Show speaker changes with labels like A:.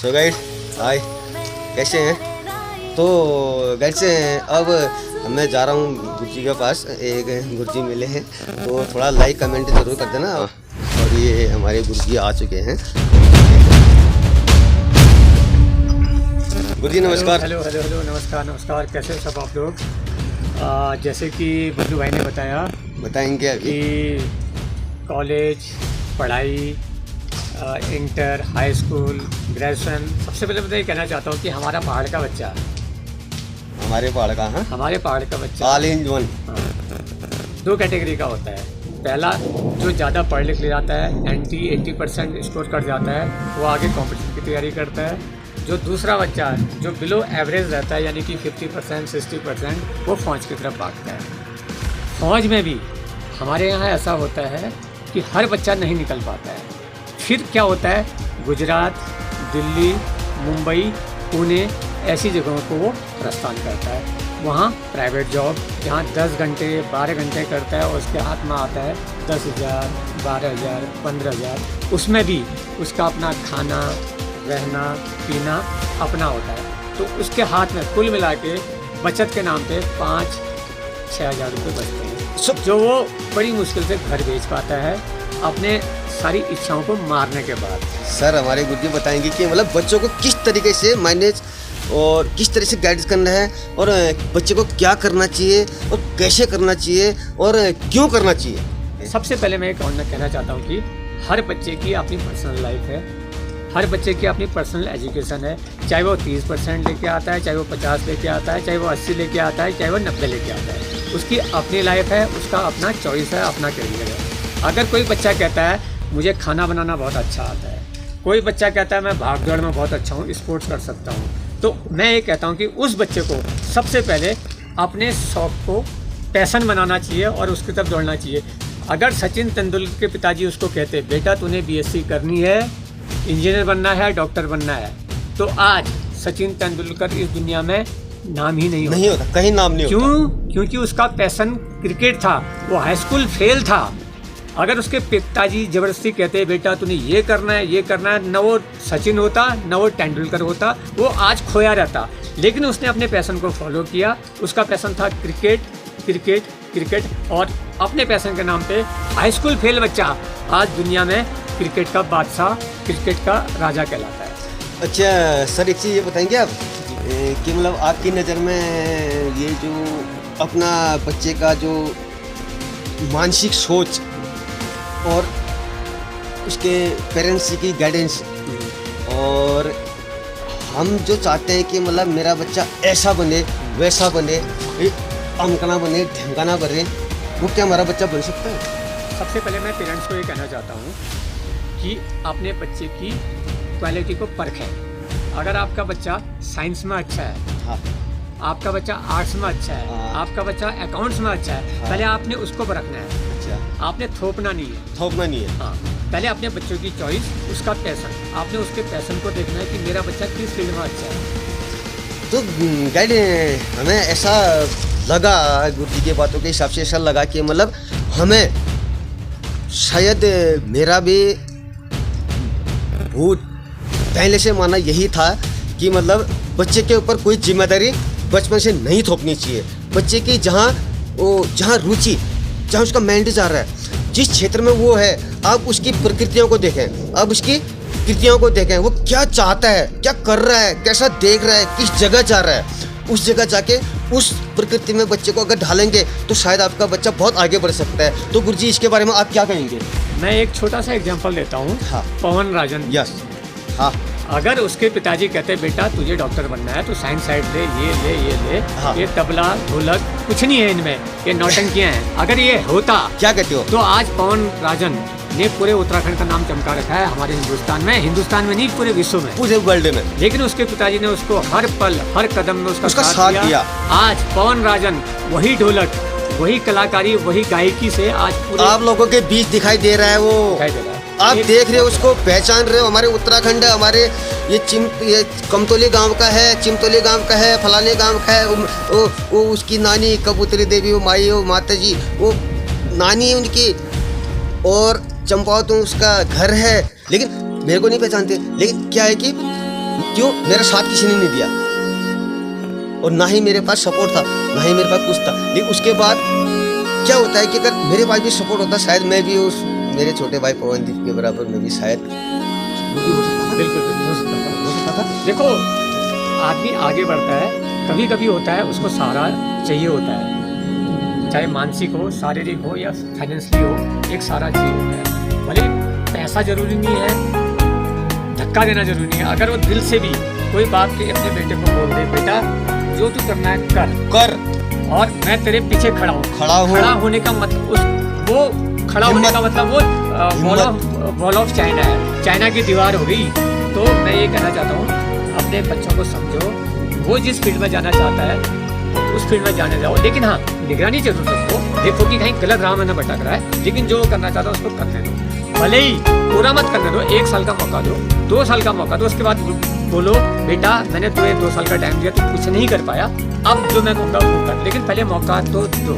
A: सो guide हाय, कैसे हैं? तो गाइड अब मैं जा रहा हूँ गुरुजी के पास। एक गुरुजी मिले हैं, तो थोड़ा लाइक कमेंट ज़रूर कर देना। और ये हमारे गुरुजी आ चुके हैं। गुरुजी नमस्कार।
B: हेलो हेलो हेलो, नमस्कार नमस्कार। कैसे सब आप लोग? जैसे कि बबलू भाई ने
A: बताएंगे अभी
B: कि कॉलेज पढ़ाई, इंटर, हाई स्कूल, ग्रेजुएशन, सबसे पहले मैं ये कहना चाहता हूँ कि हमारा पहाड़ का बच्चा,
A: हमारे पहाड़ का, हाँ,
B: हमारे पहाड़ का बच्चा
A: ऑल इन वन
B: दो कैटेगरी का होता है। पहला, जो ज़्यादा पढ़ लिख ले जाता है, 80% स्कोर कर जाता है, वो आगे कॉम्पिटिशन की तैयारी करता है। जो दूसरा बच्चा है, जो बिलो एवरेज रहता है, यानी कि 50% 60%, वो फौज की तरफ भागता है। फौज में भी हमारे यहाँ ऐसा होता है कि हर बच्चा नहीं निकल पाता है। फिर क्या होता है, गुजरात, दिल्ली, मुंबई, पुणे ऐसी जगहों को वो प्रस्थान करता है। वहाँ प्राइवेट जॉब, जहाँ 10 घंटे 12 घंटे करता है और उसके हाथ में आता है 10,000, 12,000, 15,000। उसमें भी उसका अपना खाना, रहना, पीना अपना होता है। तो उसके हाथ में कुल मिला के बचत के नाम पे 5-6 हज़ार रुपये बचते हैं, जो वो बड़ी मुश्किल से घर बेच पाता है अपने सारी इच्छाओं को मारने के बाद।
A: सर, हमारे गुरुजी बताएंगे कि मतलब बच्चों को किस तरीके से मैनेज और किस तरह से गाइड करना है, और बच्चे को क्या करना चाहिए और कैसे करना चाहिए और क्यों करना चाहिए।
B: सबसे पहले मैं कहना चाहता हूँ कि हर बच्चे की अपनी पर्सनल लाइफ है, हर बच्चे की अपनी पर्सनल एजुकेशन है। चाहे वो 30% लेके आता है, चाहे वो 50 लेके आता है, चाहे वो 80 लेके आता है, चाहे वो 90 लेके आता है। उसकी अपनी लाइफ है, उसका अपना चॉइस है, अपना करियर है। अगर कोई बच्चा कहता है मुझे खाना बनाना बहुत अच्छा आता है, कोई बच्चा कहता है मैं भाग दौड़ में बहुत अच्छा हूँ, स्पोर्ट्स कर सकता हूँ, तो मैं ये कहता हूँ कि उस बच्चे को सबसे पहले अपने शौक़ को पैशन बनाना चाहिए और उसकी तरफ दौड़ना चाहिए। अगर सचिन तेंदुलकर के पिताजी उसको कहते बेटा तूने BSc करनी है, इंजीनियर बनना है, डॉक्टर बनना है, तो आज सचिन तेंदुलकर इस दुनिया में नाम ही नहीं होता,
A: कहीं नाम नहीं होता।
B: क्यों? क्योंकि उसका पैशन क्रिकेट था, वो हाई स्कूल फेल था। अगर उसके पिताजी ज़बरदस्ती कहते बेटा तूने ये करना है, ये करना है, न वो सचिन होता, न वो तेंदुलकर होता, वो आज खोया रहता। लेकिन उसने अपने पैशन को फॉलो किया। उसका पैशन था क्रिकेट, क्रिकेट, क्रिकेट, और अपने पैशन के नाम पे हाई स्कूल फेल बच्चा आज दुनिया में क्रिकेट का बादशाह, क्रिकेट का राजा कहलाता है।
A: अच्छा सर, एक चीज़ ये बताएंगे आप कि मतलब आपकी नज़र में ये जो अपना बच्चे का जो मानसिक सोच और उसके पेरेंट्स की गाइडेंस, और हम जो चाहते हैं कि मतलब मेरा बच्चा ऐसा बने, वैसा बने, अमकना बने, ढंकाना बने, वो क्या हमारा बच्चा बन सकता है?
B: सबसे पहले मैं पेरेंट्स को ये कहना चाहता हूँ कि अपने बच्चे की क्वालिटी को परखें। अगर आपका बच्चा साइंस में अच्छा है,
A: हाँ,
B: आपका बच्चा आर्ट्स में अच्छा है,
A: हाँ,
B: आपका बच्चा अकाउंट्स में अच्छा है,
A: हाँ,
B: पहले आपने उसको परखना है।
A: अच्छा,
B: आपने थोपना नहीं है।
A: थोपना नहीं है।
B: हाँ, पहले अपने बच्चों की चॉइस, उसका पैशन, आपने उसके पैशन को देखना है कि मेरा बच्चा किस फील्ड में अच्छा है।
A: तो गाइड हमें ऐसा लगा, गुरुजी की बातों के हिसाब से ऐसा लगा कि मतलब हमें शायद मेरा भी भूत पहले से माना यही था कि मतलब बच्चे के ऊपर कोई जिम्मेदारी बचपन से नहीं थोपनी चाहिए। बच्चे की जहाँ रुचि, जहाँ उसका माइंड जा रहा है, जिस क्षेत्र में वो है, आप उसकी प्रकृतियों को देखें, आप उसकी कृतियों को देखें, वो क्या चाहता है, क्या कर रहा है, कैसा देख रहा है, किस जगह जा रहा है। उस जगह जाके उस प्रकृति में बच्चे को अगर ढालेंगे तो शायद आपका बच्चा बहुत आगे बढ़ सकता है। तो गुरुजी इसके बारे में आप क्या कहेंगे?
B: मैं एक छोटा सा एग्जांपल देता हूँ।
A: हाँ,
B: पवन राजन।
A: यस, हाँ,
B: अगर उसके पिताजी कहते बेटा तुझे डॉक्टर बनना है तो साइंस साइड ले, ये ले,
A: हाँ,
B: ये तबला ढोलक कुछ नहीं है इनमें, ये नौटंकियां हैं। अगर ये होता,
A: क्या कहते हो,
B: तो आज पवन राजन ने पूरे उत्तराखंड का नाम चमका रखा है हमारे हिंदुस्तान में नहीं, पूरे विश्व में,
A: पूरे वर्ल्ड में।
B: लेकिन उसके पिताजी ने उसको हर पल हर कदम में उसका
A: साथ दिया।
B: आज पवन राजन वही ढोलक, वही कलाकारी, वही गायकी से आज पूरे
A: आप लोगों के बीच दिखाई दे रहा है, वो
B: दिखाई दे रहा है।
A: आप देख रहे हो, उसको पहचान रहे हो। हमारे उत्तराखंड है, हमारे ये कमतौली गांव का है, चिमतौली गांव का है, फलाने गांव का है। वो उसकी नानी कबूतरी देवी, वो माई, वो माता जी, वो नानी उनकी, और चंपावत उसका घर है। लेकिन मेरे को नहीं पहचानते। लेकिन क्या है कि क्यों? मेरा साथ किसी ने नहीं दिया और ना ही मेरे पास सपोर्ट था, ना ही मेरे पास कुछ था। लेकिन उसके बाद क्या होता है कि अगर मेरे पास भी सपोर्ट होता शायद मैं भी उस मेरे छोटे भाई पवनदीप के बराबर मैं भी शायद वो भी हो सकता था।
B: बिल्कुल बिल्कुल हो सकता था।
A: हो सकता था।
B: देखो, आदमी आगे बढ़ता है, कभी कभी होता है उसको सहारा चाहिए होता है, चाहे मानसिक हो, शारीरिक हो या फाइनेंशियली हो, एक सहारा चाहिए होता है। भले पैसा जरूरी नहीं है, धक्का देना जरूरी नहीं है। अगर वो दिल से भी कोई बात के अपने बेटे को बोल दे, बेटा जो तू करना है कर और मैं तेरे पीछे खड़ा हूँ। खड़ा होने का मतलब वो खड़ा होने का मतलब वो वॉल ऑफ चाइना है, चाइना की दीवार हो गई। तो मैं ये कहना चाहता हूँ, अपने बच्चों को समझो, वो जिस फील्ड में जाना चाहता है उस फील्ड में जाने जाओ, लेकिन हाँ निगरानी जरूर रखो, देखो कि कहीं गलत राह में न भटक रहा है। लेकिन जो करना चाहता है उसको करने दो, भले ही पूरा मत करने दो, 1 साल का मौका दो, 2 साल का मौका दो, उसके बाद बोलो बेटा मैंने तुम्हें 2 साल का टाइम दिया, तू कुछ नहीं कर पाया, अब जो मैं कहूँगा वो कर, लेकिन पहले मौका तो दो।